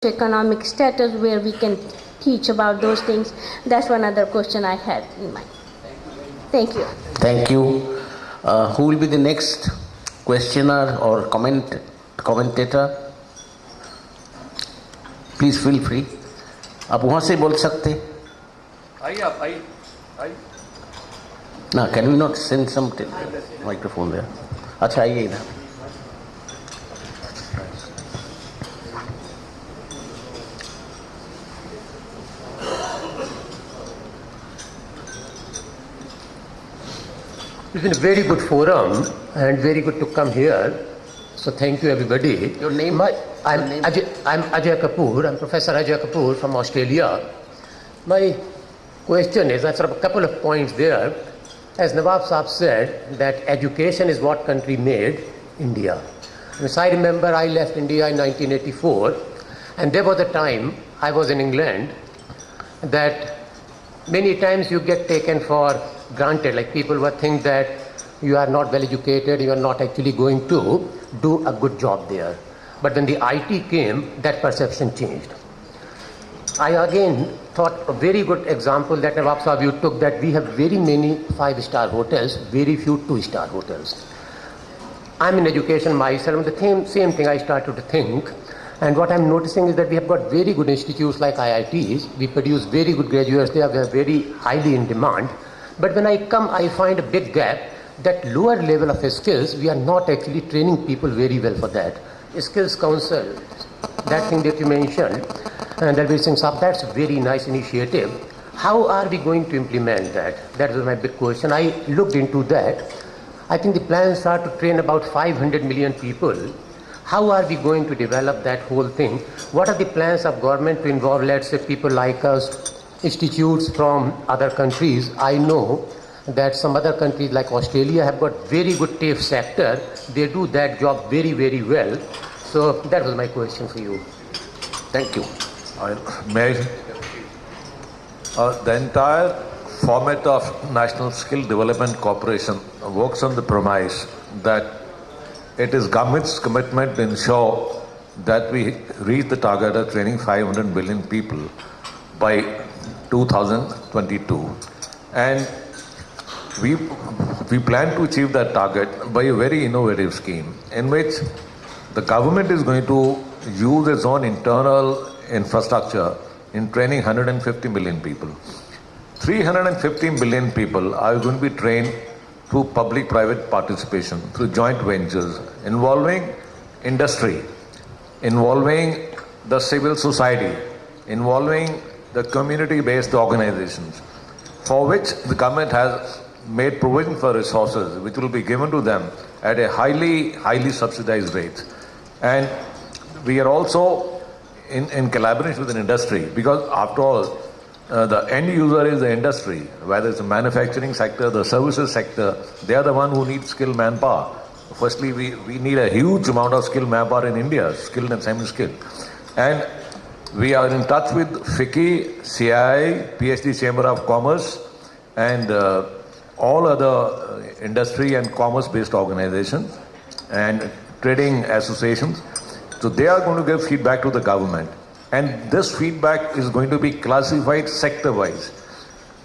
economic status where we can teach about those things. That's one other question I had in mind. Thank you. Thank you. Who will be the next questioner or commentator? Please feel free. आप वहाँ से बोल सकते हैं. आइए आप आइए. ना, can we not send some microphone there? अच्छा आइए इधर. It's been a very good forum and very good to come here. So thank you everybody. Your name? I'm Ajay Kapoor. I'm Professor Ajay Kapoor from Australia. My question is, I have a couple of points there. As Nawab Saab said, that education is what country made India. As I remember, I left India in 1984, and there was a time I was in England that many times you get taken for granted, like people would think that you are not well educated, you are not actually going to do a good job there. But when the IT came, that perception changed. I again thought a very good example that Nawab Sahab you took, that we have very many 5-star hotels, very few 2-star hotels. I'm in education myself, and the same thing I started to think. And what I'm noticing is that we have got very good institutes like IITs. We produce very good graduates. They are very highly in demand. But when I come, I find a big gap, that lower level of skills, we are not actually training people very well for that. Skills Council, that thing that you mentioned, and Dalbir Singh Saab, that's a very nice initiative. How are we going to implement that? That was my big question. I looked into that. I think the plans are to train about 500 million people. How are we going to develop that whole thing? What are the plans of government to involve, let's say, people like us, institutes from other countries? I know that some other countries like Australia have got very good TAFE sector. They do that job very, very well. So that was my question for you. Thank you. The entire format of National Skill Development Corporation works on the premise that it is government's commitment to ensure that we reach the target of training 500 million people by 2022. And we plan to achieve that target by a very innovative scheme in which the government is going to use its own internal infrastructure in training 150 million people. 350 million people are going to be trained through public-private participation, through joint ventures involving industry, involving the civil society, involving the community-based organizations, for which the government has made provision for resources which will be given to them at a highly subsidized rate. And we are also in collaboration with an industry, because after all, the end user is the industry, whether it's the manufacturing sector, the services sector, they are the one who need skilled manpower. Firstly, we need a huge amount of skilled manpower in India, skilled and semi-skilled. And we are in touch with FICCI, CII, PhD Chamber of Commerce, and all other industry and commerce-based organizations and trading associations. So they are going to give feedback to the government. And this feedback is going to be classified sector-wise,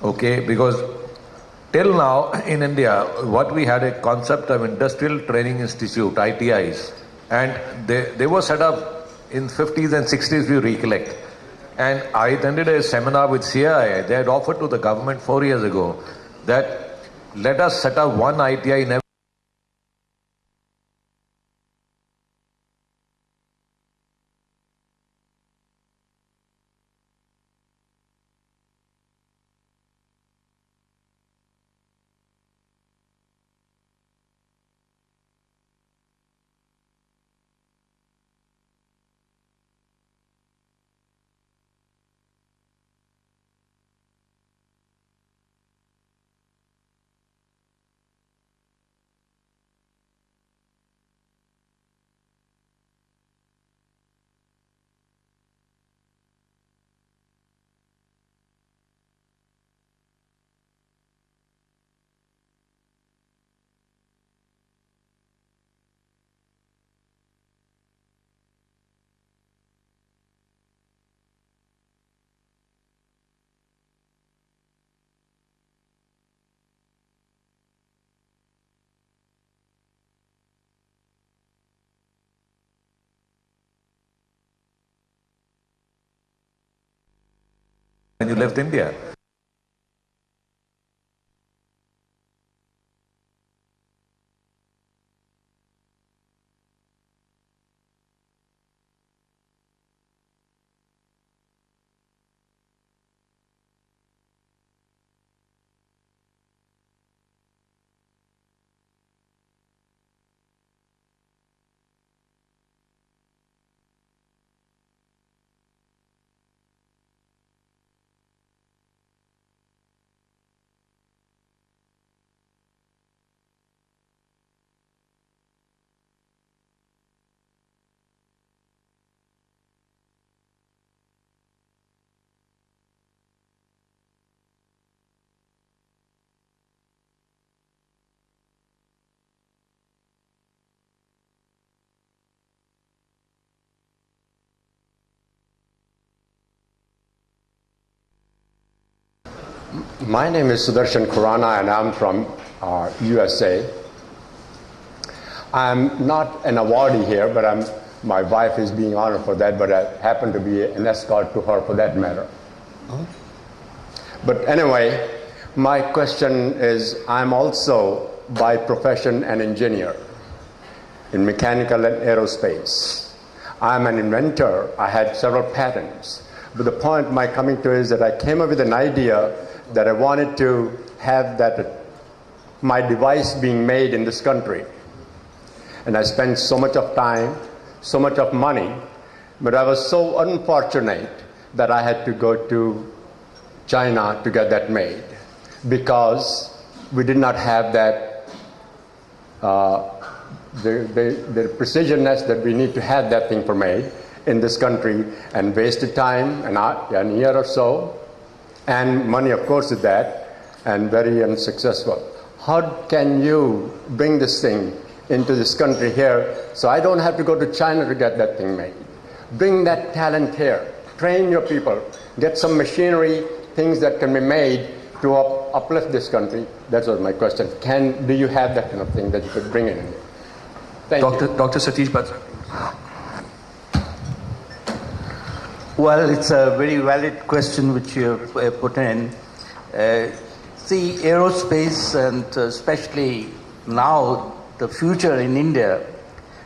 okay? Because till now in India, what we had a concept of Industrial Training Institute, ITIs, and they were set up in 50s and 60s, we recollect. And I attended a seminar with CII. They had offered to the government 4 years ago that let us set up one ITI in every left India. My name is Sudarshan Khurana and I'm from USA. I'm not an awardee here, but my wife is being honored for that, but I happen to be an escort to her for that matter. But anyway, my question is, I'm also by profession an engineer in mechanical and aerospace. I'm an inventor. I had several patents. But the point my coming to is that I came up with an idea that I wanted to have my device being made in this country. And I spent so much of time, so much of money, but I was so unfortunate that I had to go to China to get that made because we did not have that, the precisionness that we need to have that thing for made in this country, and wasted time, a year or so, and money, of course, with that, and very unsuccessful. How can you bring this thing into this country here so I don't have to go to China to get that thing made? Bring that talent here. Train your people. Get some machinery, things that can be made to uplift this country. That was my question. Do you have that kind of thing that you could bring in? Thank you. Dr. Satish Batra. Well, it's a very valid question which you have put in. See, aerospace, and especially now the future in India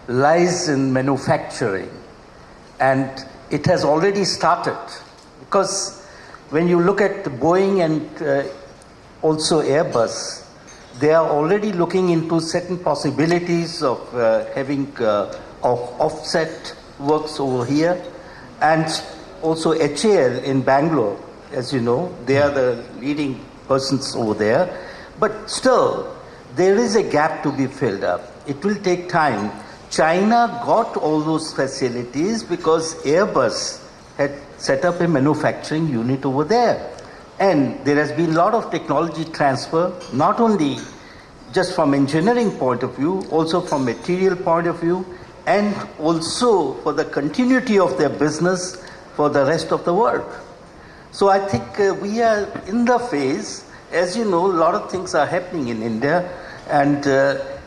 lies in manufacturing, and it has already started, because when you look at Boeing and also Airbus, they are already looking into certain possibilities of having of offset works over here, and also HAL in Bangalore, as you know, they are the leading persons over there. But still, there is a gap to be filled up. It will take time. China got all those facilities because Airbus had set up a manufacturing unit over there. And there has been a lot of technology transfer, not only just from engineering point of view, also from material point of view, and also for the continuity of their business for the rest of the world. So I think we are in the phase, as you know, a lot of things are happening in India, and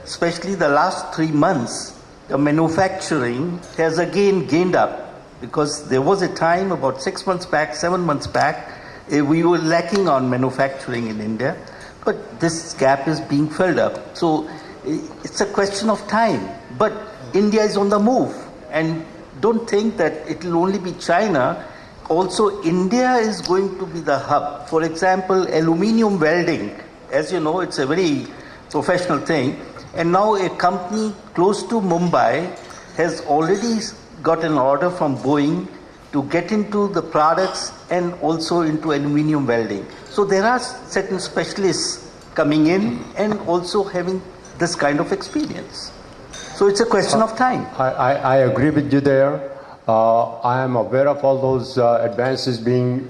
especially the last 3 months, the manufacturing has again gained up, because there was a time about 6 months back, 7 months back, we were lacking on manufacturing in India, but this gap is being filled up. So it's a question of time, but India is on the move, and don't think that it will only be China. Also, India is going to be the hub. For example, aluminium welding, as you know, it's a very professional thing. And now a company close to Mumbai has already got an order from Boeing to get into the products and also into aluminium welding. So there are certain specialists coming in and also having this kind of experience. So it's a question of time. I agree with you there. I am aware of all those advances being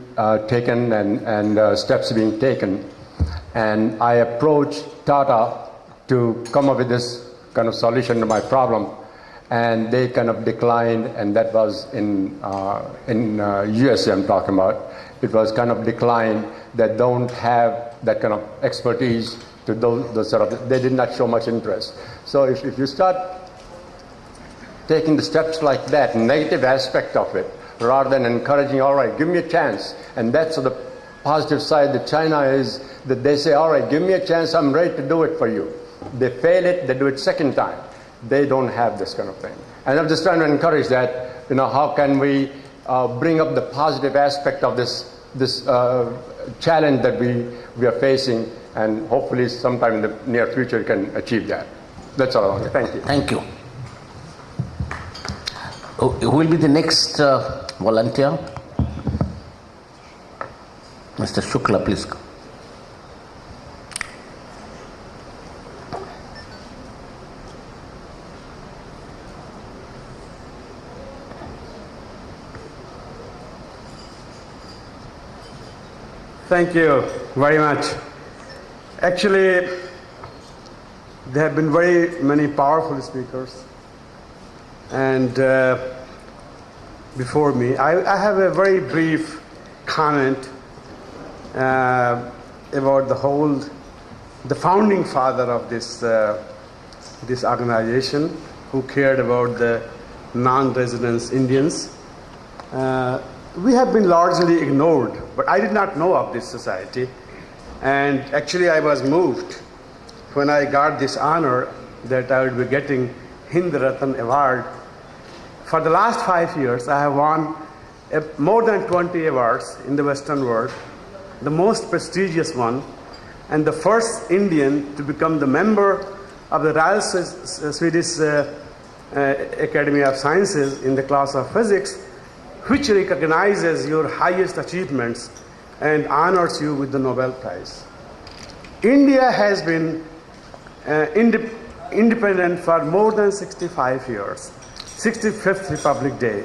taken and steps being taken. And I approached Tata to come up with this kind of solution to my problem. And they kind of declined, and that was in USA I'm talking about. It was kind of declined that don't have that kind of expertise to those sort of, they did not show much interest. So if you start taking the steps like that, negative aspect of it, rather than encouraging, all right, give me a chance. And that's the positive side that China is that they say, all right, give me a chance, I'm ready to do it for you. They fail it, they do it second time. They don't have this kind of thing. And I'm just trying to encourage that, how can we bring up the positive aspect of this challenge that we are facing, and hopefully sometime in the near future can achieve that. That's all I want to. Thank you. Thank you. Who will be the next volunteer? Mr. Shukla, please. Thank you very much. Actually, there have been very many powerful speakers, and before me, I have a very brief comment about the founding father of this organization, who cared about the non-resident Indians. We have been largely ignored, but I did not know of this society. And actually I was moved when I got this honor that I would be getting Hind Ratan Award. For the last 5 years, I have won more than 20 awards in the Western world, the most prestigious one, and the first Indian to become the member of the Royal Swedish Academy of Sciences in the class of physics, which recognizes your highest achievements and honors you with the Nobel Prize. India has been independent for more than 65 years, 65th Republic Day.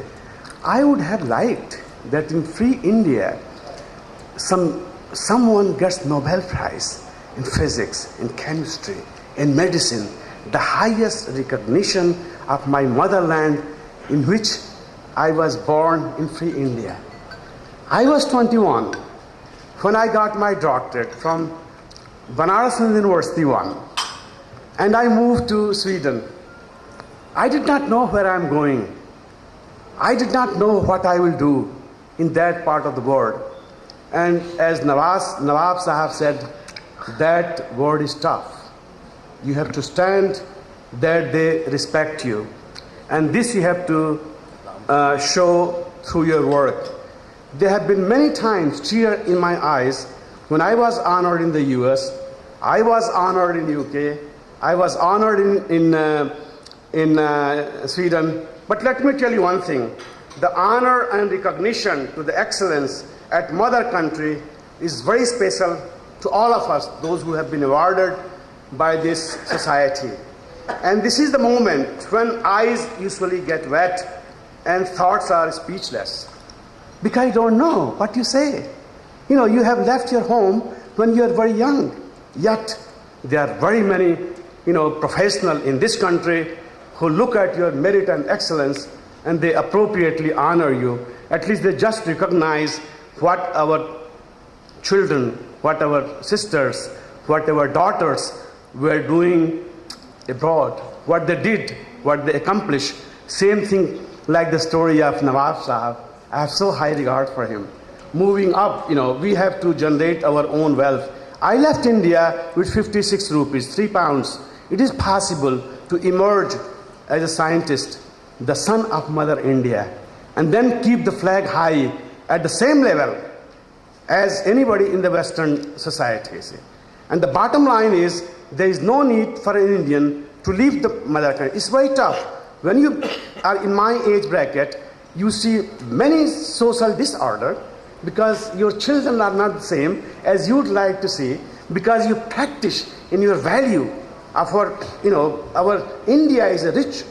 I would have liked that in free India, someone gets Nobel Prize in physics, in chemistry, in medicine, the highest recognition of my motherland, in which I was born in free India. I was 21 when I got my doctorate from Banaras University 1, and I moved to Sweden. I did not know where I'm going. I did not know what I will do in that part of the world. And as Nawab Sahab said, that word is tough. You have to stand that they respect you. And this you have to show through your work. There have been many times tears in my eyes when I was honored in the US, I was honored in UK, I was honored in Sweden. But let me tell you one thing, the honor and recognition to the excellence at mother country is very special to all of us, those who have been awarded by this society. And this is the moment when eyes usually get wet and thoughts are speechless, because you don't know what you say. You have left your home when you are very young, yet there are very many professionals in this country who look at your merit and excellence, and they appropriately honor you. At least they just recognize what our children, what our sisters, what our daughters were doing abroad, what they did, what they accomplished. Same thing like the story of Nawab Sahab. I have so high regard for him. Moving up, we have to generate our own wealth. I left India with 56 rupees, 3 pounds. It is possible to emerge as a scientist, the son of Mother India, and then keep the flag high at the same level as anybody in the Western society. And the bottom line is, there is no need for an Indian to leave the mother country. It's very tough. When you are in my age bracket, you see many social disorder because your children are not the same as you'd like to see, because you practice in your value of our India is a rich,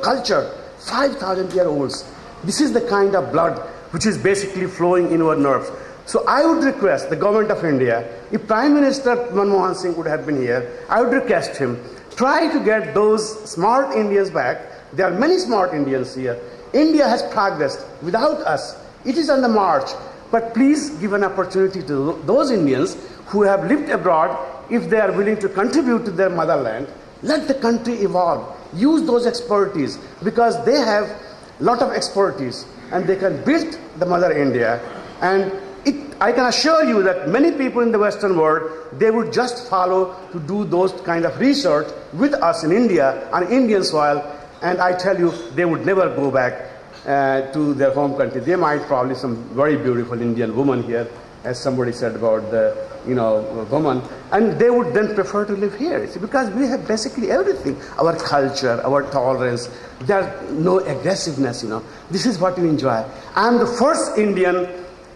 culture, 5,000 year olds. This is the kind of blood which is basically flowing in our nerves. So I would request the government of India, if Prime Minister Manmohan Singh would have been here, I would request him, try to get those smart Indians back. There are many smart Indians here. India has progressed without us. It is on the march. But please give an opportunity to those Indians who have lived abroad. If they are willing to contribute to their motherland, let the country evolve. Use those expertise, because they have a lot of expertise and they can build the Mother India. And I can assure you that many people in the Western world, they would just follow to do those kind of research with us in India, on Indian soil, and I tell you, they would never go back to their home country. They might probably some very beautiful Indian woman here, as somebody said about the woman, and they would then prefer to live here. See, because we have basically everything: our culture, our tolerance. There's no aggressiveness. This is what we enjoy. I'm the first Indian,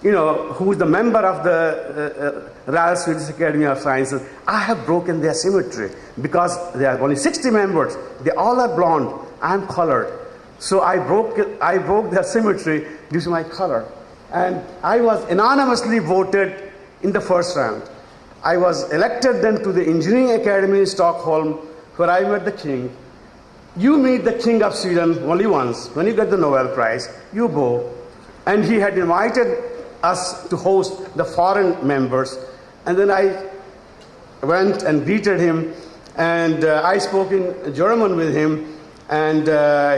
who is the member of the Royal Swedish Academy of Sciences. I have broken their symmetry because there are only 60 members. They all are blonde. I'm colored. So I broke their symmetry due to my color. And I was anonymously voted in the first round. I was elected then to the Engineering Academy in Stockholm, where I met the king. You meet the king of Sweden only once. When you get the Nobel Prize, you bow. And he had invited us to host the foreign members. And then I went and greeted him, and I spoke in German with him. And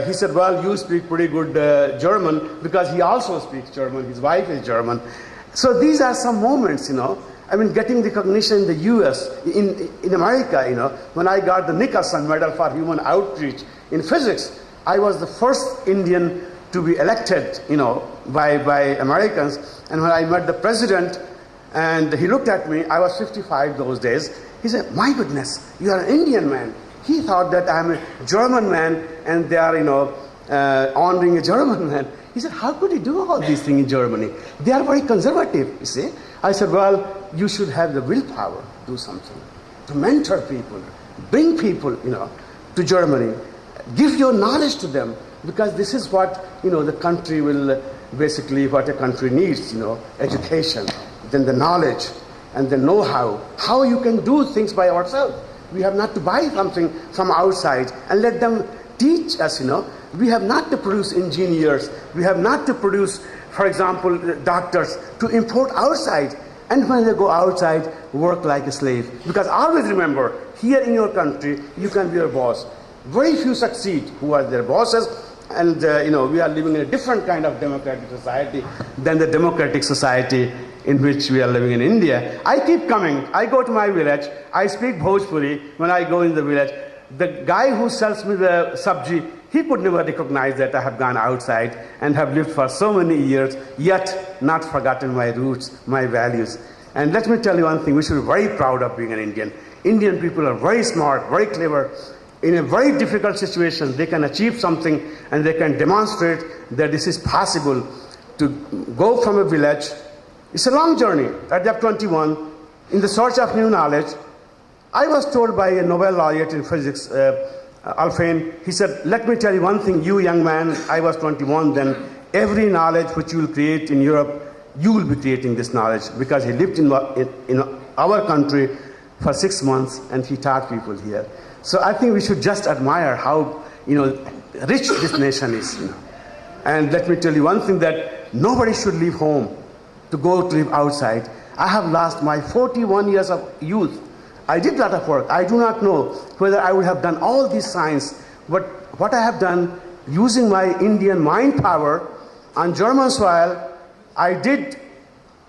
he said, well, you speak pretty good German, because he also speaks German. His wife is German. So these are some moments, getting recognition in the US, in America, when I got the Nicholson Medal for Human Outreach in physics, I was the first Indian to be elected, by Americans. And when I met the president, and he looked at me, I was 55 those days, he said, my goodness, you are an Indian man. He thought that I'm a German man, and they are, honoring a German man. He said, how could you do all these things in Germany? They are very conservative, you see. I said, well, you should have the willpower to do something, to mentor people, bring people, to Germany, give your knowledge to them, because this is what, the country will, basically what a country needs, education, then the knowledge, and the know-how, how you can do things by ourselves. We have not to buy something from outside and let them teach us, We have not to produce engineers. We have not to produce, for example, doctors, to import outside. And when they go outside, work like a slave. Because always remember, here in your country, you can be your boss. Very few succeed who are their bosses. And, we are living in a different kind of democratic society than the democratic society in which we are living in India. I keep coming. I go to my village. I speak Bhojpuri when I go in the village. The guy who sells me the sabji, he could never recognize that I have gone outside and have lived for so many years, yet not forgotten my roots, my values. And let me tell you one thing, we should be very proud of being an Indian. Indian people are very smart, very clever. In a very difficult situation, they can achieve something, and they can demonstrate that this is possible to go from a village. It's a long journey. At the age of 21, in the search of new knowledge, I was told by a Nobel laureate in physics, Alfvén, he said, let me tell you one thing, you young man, I was 21 then, every knowledge which you will create in Europe, you will be creating this knowledge, because he lived in our country for 6 months, and he taught people here. So I think we should just admire how, rich this nation is, And let me tell you one thing, that nobody should leave home to go to live outside. I have lost my 41 years of youth. I did a lot of work. I do not know whether I would have done all this science, but what I have done, using my Indian mind power on German soil, I did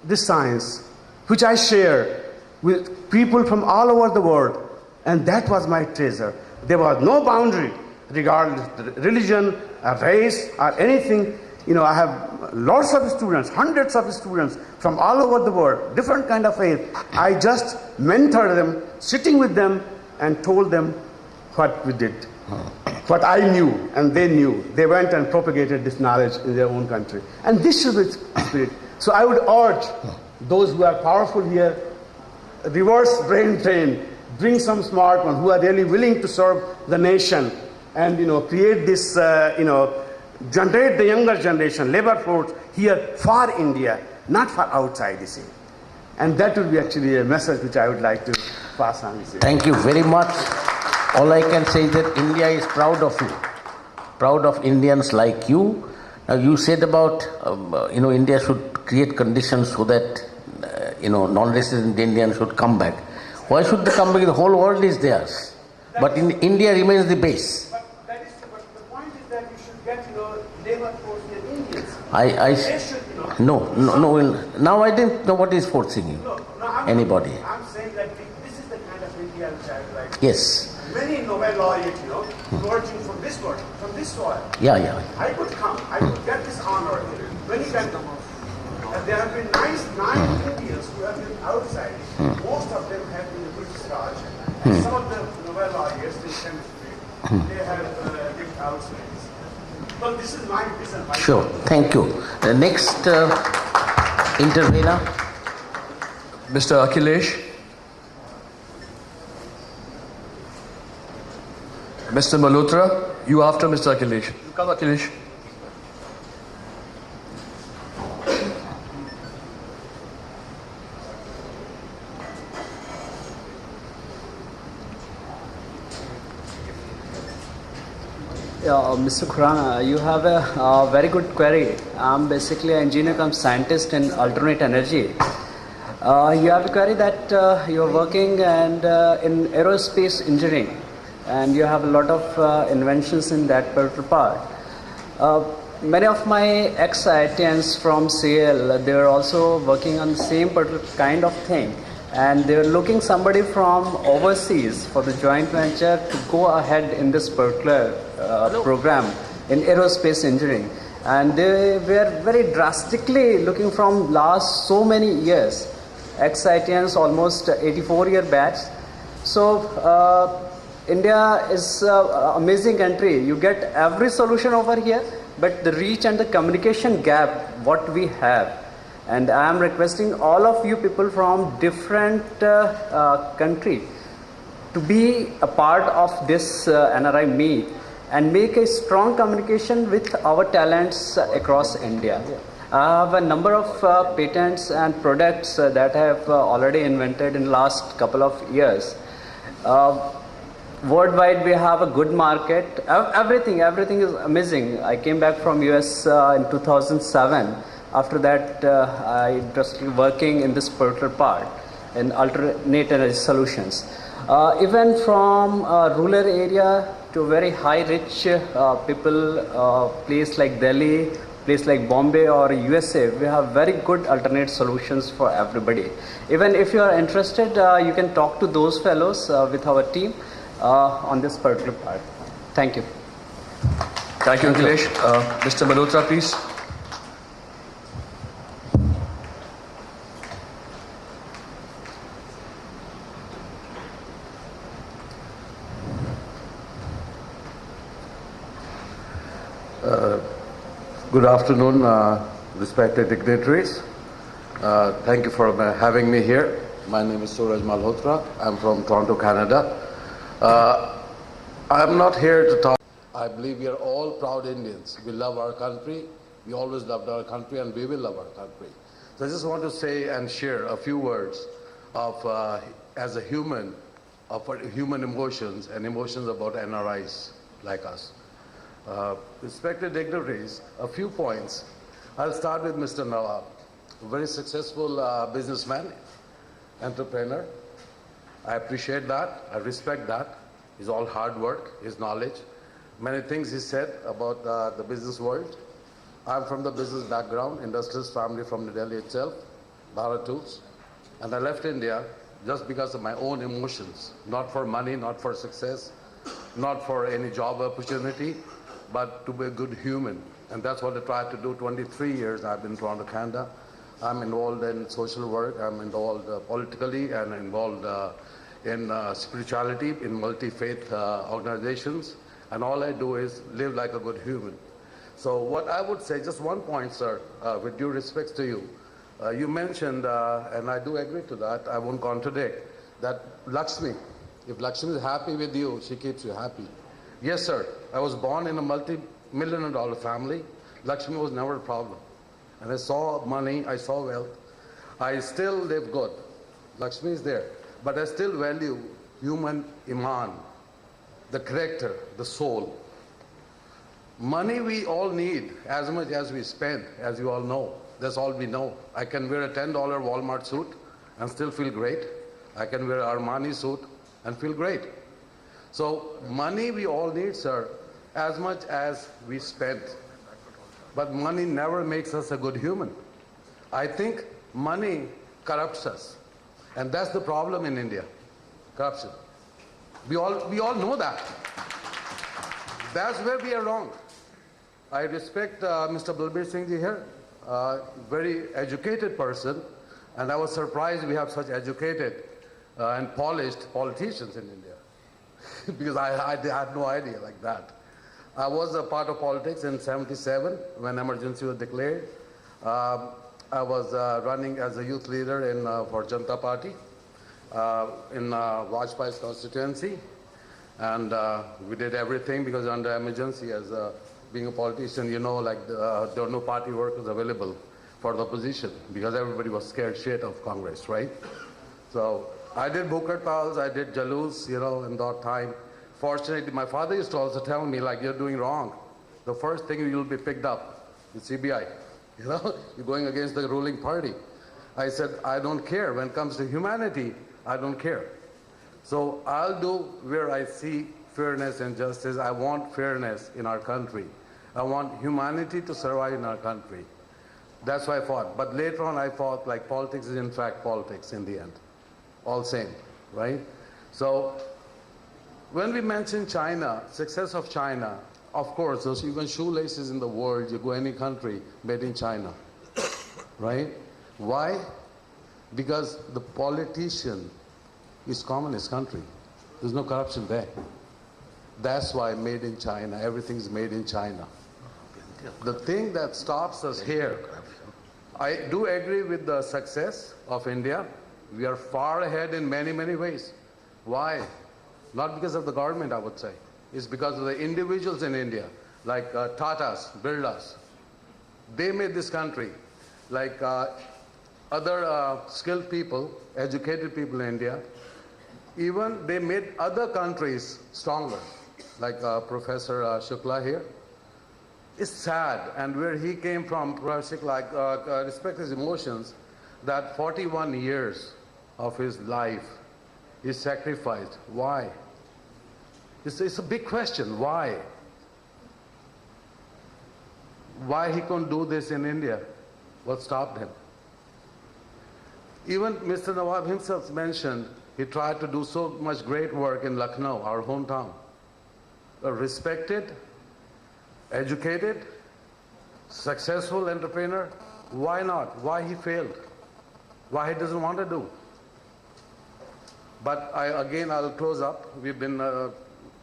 this science, which I share with people from all over the world. And that was my treasure. There was no boundary regardless of religion, or race, or anything. I have lots of students, hundreds of students from all over the world, different kind of faith. I just mentored them, sitting with them, and told them what we did, what I knew, and they knew. They went and propagated this knowledge in their own country. And this should be spirit. So I would urge those who are powerful here, reverse brain drain, bring some smart ones who are really willing to serve the nation, and create this, generate the younger generation, labor force here for India, not for outside, you see. And that would be actually a message which I would like to pass on. You see. Thank you very much. All I can say is that India is proud of you, proud of Indians like you. Now you said about, India should create conditions so that, non-resident Indians should come back. Why should they come back? The whole world is theirs. But in India remains the base. But the point is that you should get, labor force in Indians. I They should, Now I didn't know what is forcing you. Anybody. I'm saying that this is the kind of India which I would like. Yes. Many Nobel laureates, emerging from this world, from this soil. Yeah. I could come, I could get this honor. Many can come. There have been nine Indians who have been outside. Most of them have been in British Raj. And some of the Nobel laureates in chemistry, they have lived outside. But this is my vision. Sure. Thank you. The next intervener. Mr. Akhilesh. Mr. Malhotra, you after Mr. Akhilesh. You come, Akhilesh. Mr. Khurana, you have a very good query. I'm basically an engineer come scientist in alternate energy. You have a query that you're working and in aerospace engineering, and you have a lot of inventions in that particular part. Many of my ex-IITians from CL, they are also working on the same particular kind of thing, and they're looking somebody from overseas for the joint venture to go ahead in this particular program in aerospace engineering. And they were very drastically looking from last so many years. Ex-IITians, almost 84-year batch. So India is an amazing country. You get every solution over here, but the reach and the communication gap, what we have. And I am requesting all of you people from different country to be a part of this NRI meet and make a strong communication with our talents across India. I have a number of patents and products that I have already invented in the last couple of years. Worldwide, we have a good market. Everything is amazing. I came back from US in 2007. After that, I interested working in this particular part in alternate energy solutions. Even from rural area to very high rich people, place like Delhi, place like Bombay or USA, we have very good alternate solutions for everybody. Even if you are interested, you can talk to those fellows with our team on this particular part. Thank you. Thank you, Akhilesh. Mr. Malhotra, please. Good afternoon, respected dignitaries. Thank you for having me here. My name is Suraj Malhotra. I'm from Toronto, Canada. I'm not here to talk. I believe we are all proud Indians. We love our country. We always loved our country, and we will love our country. So I just want to say and share a few words of, as a human, of human emotions and emotions about NRIs like us. Respected dignitaries, a few points. I'll start with Mr. Nawab, a very successful businessman, entrepreneur. I appreciate that. I respect that. It's all hard work, his knowledge. Many things he said about the business world. I'm from the business background, industrialist family from New Delhi itself, Bharat Tools. And I left India just because of my own emotions, not for money, not for success, not for any job opportunity, but to be a good human. And that's what I tried to do. 23 years I've been in Toronto, Canada. I'm involved in social work. I'm involved politically and involved in spirituality, in multi-faith organizations. And all I do is live like a good human. So what I would say, just one point, sir, with due respect to you. You mentioned, and I do agree to that, I won't contradict, that Lakshmi, if Lakshmi is happy with you, she keeps you happy. Yes, sir. I was born in a multi-million-dollar family. Lakshmi was never a problem. And I saw money, I saw wealth. I still live good. Lakshmi is there. But I still value human iman, the character, the soul. Money we all need as much as we spend, as you all know. That's all we know. I can wear a $10 Walmart suit and still feel great. I can wear an Armani suit and feel great. So money we all need, sir, as much as we spend. But money never makes us a good human. I think money corrupts us. And that's the problem in India. Corruption. We all know that. That's where we are wrong. I respect Mr. Balbir Singh ji here, very educated person, and I was surprised we have such educated and polished politicians in India. Because I had no idea like that. I was a part of politics in 77 when emergency was declared. I was running as a youth leader for Janata Party in Vajpayee's constituency, and we did everything because under emergency, as being a politician, you know, like there were no party workers available for the opposition because everybody was scared shit of Congress, right? So I did Bukar Pals, I did Jalus, you know, in that time. Fortunately, my father used to also tell me, like, you're doing wrong. The first thing you'll be picked up is CBI. You know, you're going against the ruling party. I said, I don't care. When it comes to humanity, I don't care. So I'll do where I see fairness and justice. I want fairness in our country. I want humanity to survive in our country. That's why I fought. But later on, I thought, like, politics is in fact politics in the end. All same, right? So when we mention China, success of China, of course, those even shoelaces in the world, you go any country, made in China, right? Why? Because the politician is communist country. There's no corruption there. That's why made in China, everything's made in China. The thing that stops us here, I do agree with the success of India. We are far ahead in many, many ways. Why? Not because of the government, I would say. It's because of the individuals in India, like Tatas, Birlas. They made this country. Like other skilled people, educated people in India, even they made other countries stronger. Like Professor Shukla here. It's sad, and where he came from, Professor Shukla, I respect his emotions, that 41 years of his life is sacrificed. Why? It's a big question. Why? Why he couldn't do this in India? What stopped him? Even Mr. Nawab himself mentioned he tried to do so much great work in Lucknow, our hometown. A respected, educated, successful entrepreneur. Why not? Why he failed? Why he doesn't want to do? But I'll close up. We've been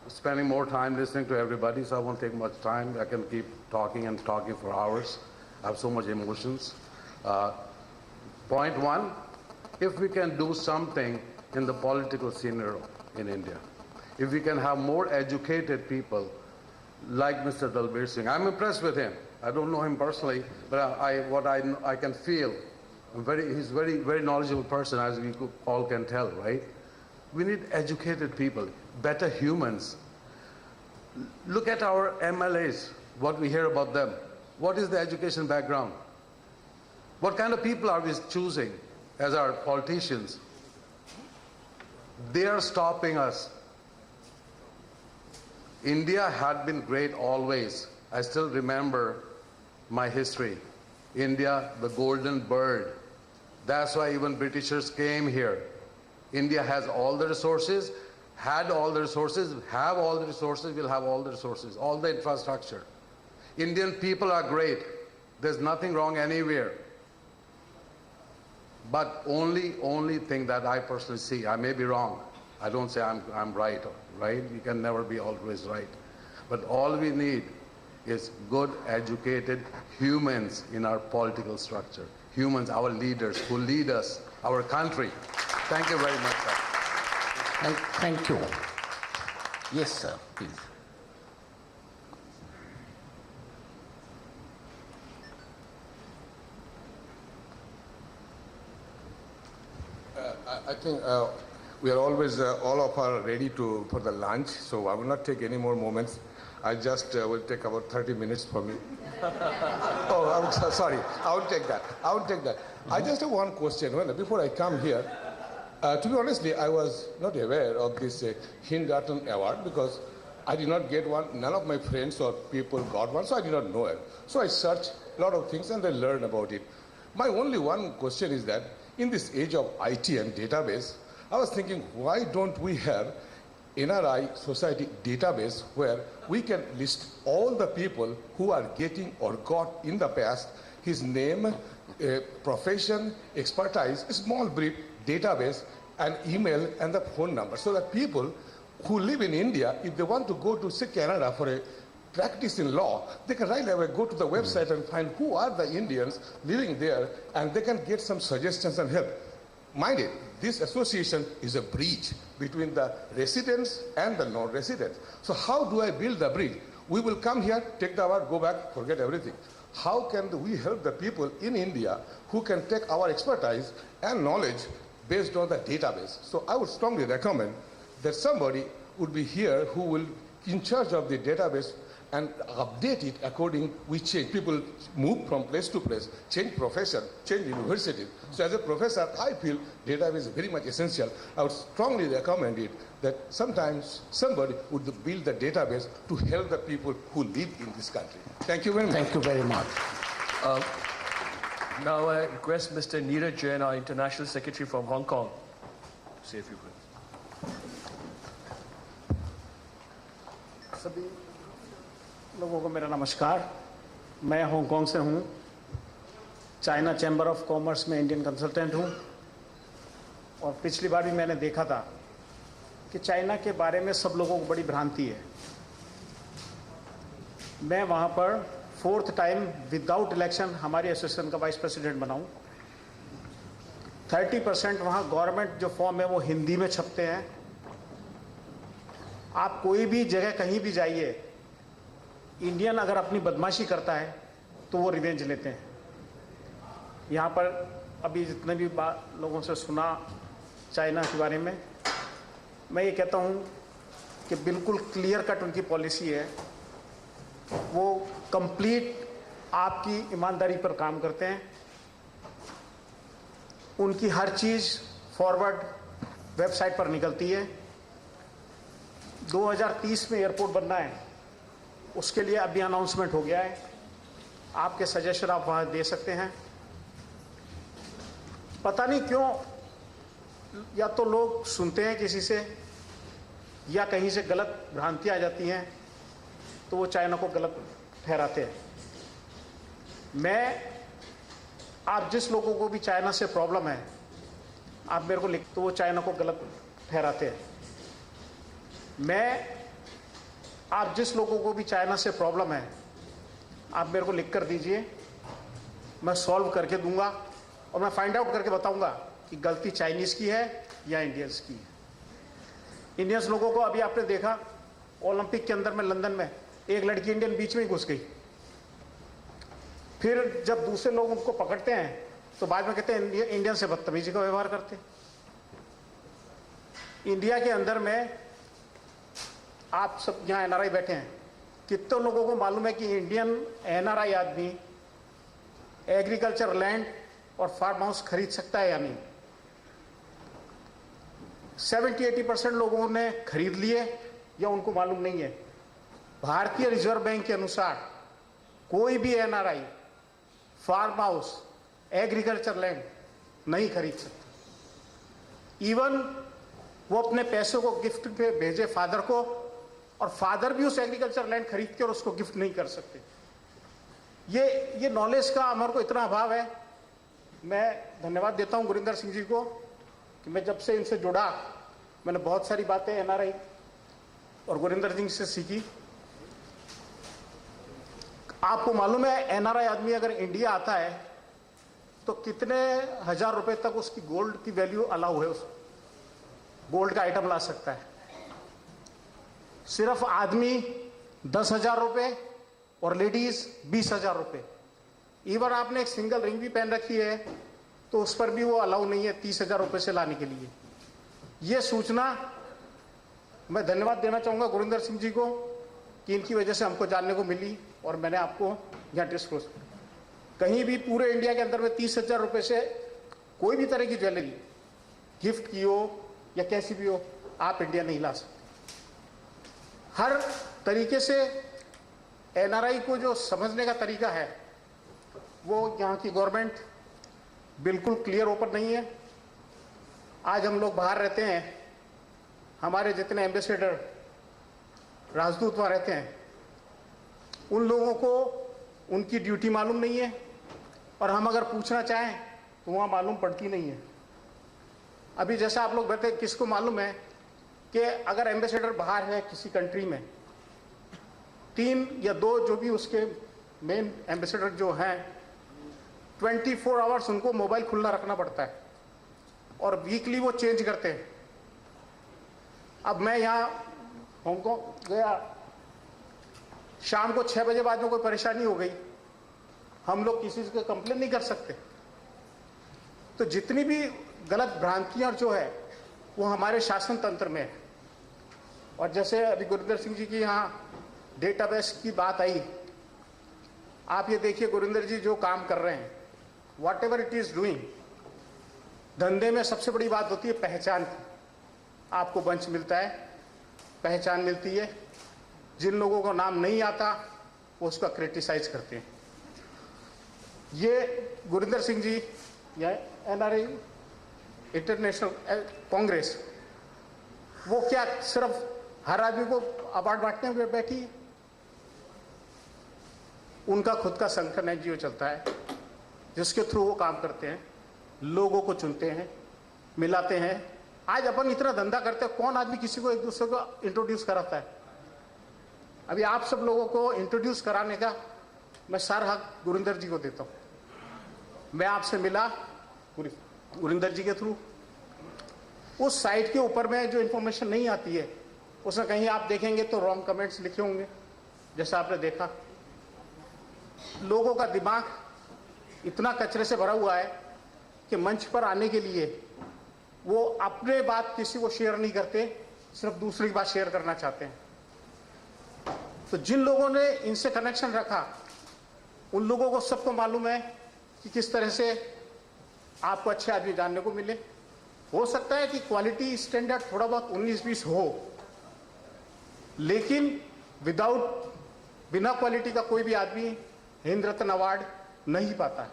spending more time listening to everybody, so I won't take much time. I can keep talking and talking for hours. I have so much emotions. Point one, if we can do something in the political scenario in India, if we can have more educated people like Mr. Dalbir Singh. I'm impressed with him. I don't know him personally, but I can feel, he's a very knowledgeable person, as we all can tell, right? We need educated people, better humans. Look at our MLAs, what we hear about them. What is the education background? What kind of people are we choosing as our politicians? They are stopping us. India had been great always. I still remember my history. India, the golden bird. That's why even Britishers came here. India has all the resources, had all the resources, have all the resources, will have all the resources, all the infrastructure. Indian people are great. There's nothing wrong anywhere. But only thing that I personally see, I may be wrong. I don't say I'm right, right? You can never be always right. But all we need is good, educated humans in our political structure. Humans, our leaders who lead us, our country. Thank you very much, sir. Thank you. Yes, sir, please. I think we are always, all of us ready for the lunch, so I will not take any more moments. I just will take about 30 minutes for me. Oh, I'm so sorry. I will take that. I just have one question. Before I come here, to be honest, I was not aware of this Hind-Ratan award because I did not get one. None of my friends or people got one, so I did not know it. So I searched a lot of things and I learned about it. My only one question is that in this age of IT and database, I was thinking, why don't we have NRI society database where we can list all the people who are getting or got in the past his name, profession, expertise, a small brief database, an email and the phone number, so that people who live in India, if they want to go to say Canada for a practice in law, they can right away go to the website and find who are the Indians living there, and they can get some suggestions and help. Mind it, this association is a bridge between the residents and the non-residents. So how do I build the bridge? We will come here, take the award, go back, forget everything. How can we help the people in India who can take our expertise and knowledge based on the database? So I would strongly recommend that somebody would be here who will in charge of the database and update it according we change. People move from place to place, change profession, change university. So as a professor, I feel database is very much essential. I would strongly recommend it that sometimes somebody would build the database to help the people who live in this country. Thank you very much. Thank you very much. Now I request Mr. Neeraj Jain, our International Secretary from Hong Kong, to say a few words. सभी लोगों को मेरा नमस्कार। मैं Hong Kong से हूँ, China chamber of commerce में Indian consultant हूँ, और पिछली बार भी मैंने देखा था कि चाइना के बारे में सब लोगों को बड़ी भ्रांति है। मैं वहाँ पर 4th टाइम विदाउट इलेक्शन हमारी एसोसिएशन का वाइस प्रेसिडेंट बना हूँ। 30% वहाँ गवर्नमेंट जो फॉर्म है वो हिंदी में छपते हैं। आप कोई भी जगह कहीं भी जाइए, इंडियन अगर अपनी बदमाशी करता है तो वो रिवेंज लेते हैं। यहाँ पर अभी जितने भी लोगों से सुना चाइना के बारे में, मैं ये कहता हूँ कि बिल्कुल क्लियर कट उनकी पॉलिसी है। वो कंप्लीट आपकी ईमानदारी पर काम करते हैं। उनकी हर चीज़ फॉरवर्ड वेबसाइट पर निकलती है। 2030 में एयरपोर्ट बनना है, उसके लिए अभी अनाउंसमेंट हो गया है। आपके सजेशन आप वहाँ दे सकते हैं। पता नहीं क्यों, या तो लोग सुनते हैं किसी से या कहीं से गलत भ्रांतियाँ आ जाती हैं तो वो चाइना को गलत ठहराते हैं। आप जिस लोगों को भी चाइना से प्रॉब्लम है, आप मेरे को लिख, तो वो चाइना को गलत ठहराते हैं। आप जिस लोगों को भी चाइना से प्रॉब्लम है, आप मेरे को लिख कर दीजिए, मैं सॉल्व करके दूंगा और मैं फाइंड आउट करके बताऊंगा कि गलती चाइनीज़ की है या इंडियंस की है। इंडियंस लोगों को अभी आपने देखा ओलंपिक के अंदर में लंदन में एक लड़की इंडियन बीच में ही घुस गई। फिर जब दूसरे लोग उनको पकड़ते हैं तो बाद में कहते हैं इंडियन से बदतमीजी का व्यवहार करते। इंडिया के अंदर में आप सब यहाँ एनआरआई बैठे हैं, कितने लोगों को मालूम है कि इंडियन एनआरआई आदमी एग्रीकल्चर लैंड और फार्म हाउस खरीद सकता है या नहीं? 70-80% लोगों ने खरीद लिए या उनको मालूम नहीं है। भारतीय रिजर्व बैंक के अनुसार कोई भी NRI farm house agriculture land नहीं खरीद सकता। इवन वो अपने पैसों को गिफ्ट पे भेजे फादर को, और फादर भी उस एग्रीकल्चर लैंड खरीद के और उसको गिफ्ट नहीं कर सकते। ये नॉलेज का हमारे को इतना अभाव है। मैं धन्यवाद देता हूं गुरिंदर सिंह जी को कि मैं जब से इनसे जुड़ा मैंने बहुत सारी बातें एनआरआई और गुरिंदर सिंह से सीखी। आपको मालूम है एनआरआई आदमी अगर इंडिया आता है तो कितने हजार रुपए तक उसकी गोल्ड की वैल्यू अलाउ है, उस गोल्ड का आइटम ला सकता है। सिर्फ आदमी 10,000 रुपये और लेडीज 20,000 रुपये। इवन आपने एक सिंगल रिंग भी पहन रखी है तो उस पर भी वो अलाउ नहीं है 30,000 रुपये से लाने के लिए। ये सूचना मैं धन्यवाद देना चाहूँगा गुरिंदर सिंह जी को कि इनकी वजह से हमको जानने को मिली और मैंने आपको यहाँ डिस्क्लोज। कहीं भी पूरे इंडिया के अंदर में 30,000 रुपये से कोई भी तरह की ज्वेलरी गिफ्ट की हो या कैसी भी हो, आप इंडिया नहीं ला सकते। हर तरीके से एनआरआई को जो समझने का तरीका है वो यहाँ की गवर्नमेंट बिल्कुल क्लियर ओपन नहीं है। आज हम लोग बाहर रहते हैं, हमारे जितने एम्बेसडर राजदूत वहाँ रहते हैं, उन लोगों को उनकी ड्यूटी मालूम नहीं है, और हम अगर पूछना चाहें तो वहाँ मालूम पड़ती नहीं है। अभी जैसा आप लोग बैठे, किसको मालूम है कि अगर एम्बेसडर बाहर है किसी कंट्री में, 3 या 2 जो भी उसके मेन एम्बेसडर जो हैं, 24 आवर्स उनको मोबाइल खुला रखना पड़ता है और वीकली वो चेंज करते हैं। अब मैं यहाँ हांगकांग गया, शाम को 6 बजे बाद में कोई परेशानी हो गई, हम लोग किसी से कंप्लेन नहीं कर सकते। तो जितनी भी गलत भ्रांतियां जो है वो हमारे शासन तंत्र में है। और जैसे अभी गुरिंदर सिंह जी की यहाँ डेटाबेस की बात आई, आप ये देखिए गुरिंदर जी जो काम कर रहे हैं, what ever it is doing, धंधे में सबसे बड़ी बात होती है पहचान की। आपको बंच मिलता है, पहचान मिलती है। जिन लोगों को नाम नहीं आता वो उसका क्रिटिसाइज करते हैं। ये गुरिंदर सिंह जी या NRI इंटरनेशनल कांग्रेस, वो क्या सिर्फ हर आदमी को अवार्ड बांटने में बैठी है? उनका खुद का संगठन NGO चलता है जिसके थ्रू वो काम करते हैं, लोगों को चुनते हैं, मिलाते हैं। आज अपन इतना धंधा करते हैं, कौन आदमी किसी को एक दूसरे को इंट्रोड्यूस कराता है? अभी आप सब लोगों को इंट्रोड्यूस कराने का मैं सारा हक गुरिंदर जी को देता हूं। मैं आपसे मिला गुरिंदर जी के थ्रू। उस साइट के ऊपर में जो इंफॉर्मेशन नहीं आती है, उसमें कहीं आप देखेंगे तो रॉन्ग कमेंट्स लिखे होंगे, जैसा आपने देखा। लोगों का दिमाग इतना कचरे से भरा हुआ है कि मंच पर आने के लिए वो अपने बात किसी को शेयर नहीं करते, सिर्फ दूसरी की बात शेयर करना चाहते हैं। तो जिन लोगों ने इनसे कनेक्शन रखा, उन लोगों को सबको मालूम है कि किस तरह से आपको अच्छे आदमी जानने को मिले। हो सकता है कि क्वालिटी स्टैंडर्ड थोड़ा बहुत 19-20 हो, लेकिन बिना क्वालिटी का कोई भी आदमी हिंद रत्न अवार्ड नहीं पाता है।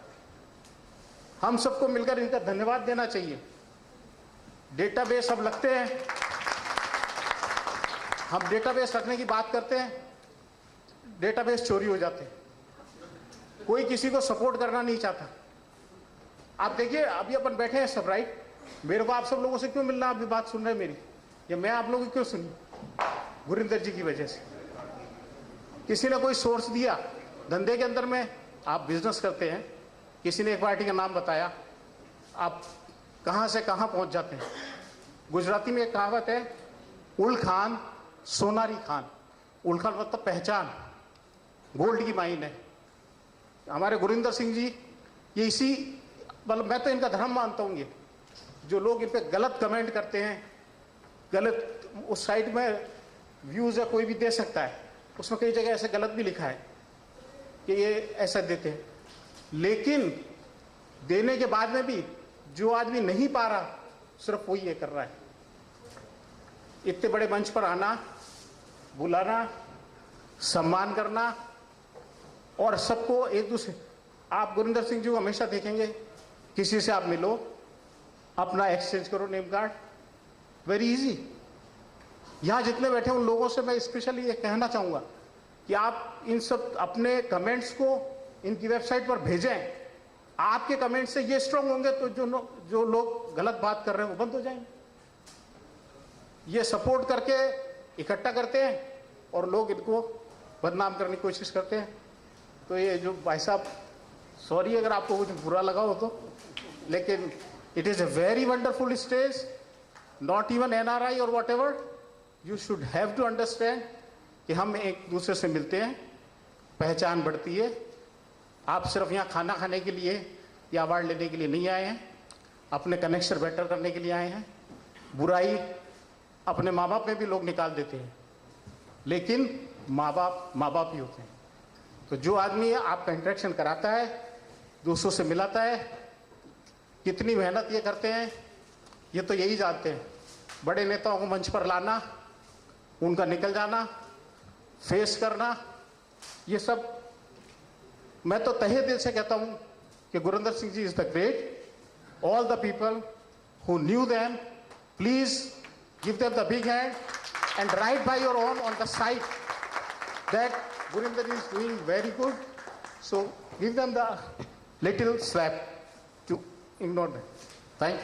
हम सबको मिलकर इनका धन्यवाद देना चाहिए। डेटाबेस अब लगते हैं, हम डेटाबेस रखने की बात करते हैं, डेटाबेस चोरी हो जाते हैं। कोई किसी को सपोर्ट करना नहीं चाहता। आप देखिए अभी अपन बैठे हैं सब, राइट? मेरे को आप सब लोगों से क्यों मिलना, आप भी बात सुन रहे हैं मेरी, या मैं आप लोगों की क्यों सुनी? गुरिंदर जी की वजह से। किसी ने कोई सोर्स दिया, धंधे के अंदर में आप बिजनेस करते हैं, किसी ने एक पार्टी का नाम बताया, आप कहां से कहां पहुंच जाते हैं। गुजराती में एक कहावत है, उल खान सोनारी खान। उल खान मतलब पहचान, गोल्ड की माइन है। हमारे गुरिंदर सिंह जी ये इसी, मतलब मैं तो इनका धर्म मानता हूँ, ये जो लोग इन पे गलत कमेंट करते हैं, गलत उस साइट में व्यूज है, कोई भी दे सकता है, उसमें कई जगह ऐसे गलत भी लिखा है कि ये ऐसा देते हैं, लेकिन देने के बाद में भी जो आदमी नहीं पा रहा, सिर्फ वही ये कर रहा है। इतने बड़े मंच पर आना, बुलाना, सम्मान करना और सबको एक दूसरे, आप गुरिंदर सिंह जी को हमेशा देखेंगे, किसी से आप मिलो, अपना एक्सचेंज करो नेम कार्ड, वेरी इजी। यहां जितने बैठे उन लोगों से मैं स्पेशली ये कहना चाहूंगा कि आप इन सब अपने कमेंट्स को इनकी वेबसाइट पर भेजें। आपके कमेंट से ये स्ट्रांग होंगे तो जो लोग गलत बात कर रहे हैं वो बंद हो जाएंगे। ये सपोर्ट करके इकट्ठा करते हैं और लोग इनको बदनाम करने की कोशिश करते हैं। तो ये जो भाई साहब, सॉरी अगर आपको कुछ बुरा लगा हो तो, लेकिन it is a very wonderful stage, not even NRI और whatever, you should have to understand कि हम एक दूसरे से मिलते हैं, पहचान बढ़ती है। आप सिर्फ यहाँ खाना खाने के लिए या अवार्ड लेने के लिए नहीं आए हैं, अपने कनेक्शन बेटर करने के लिए आए हैं। बुराई अपने माँ बाप में भी लोग निकाल देते हैं, लेकिन माँ बाप ही होते हैं। तो जो आदमी आपका इंटरेक्शन कराता है, दूसरों से मिलाता है, कितनी मेहनत ये करते हैं, ये तो यही जानते हैं। बड़े नेताओं को मंच पर लाना, उनका निकल जाना, फेस करना, ये सब मैं तो तहे दिल से कहता हूं कि Gurinder Singh ji is the great, all the people who knew them, please give them the big hand and write by your own on the site that Gurinder is doing very good. So give them the little slap to ignore them. Thank you.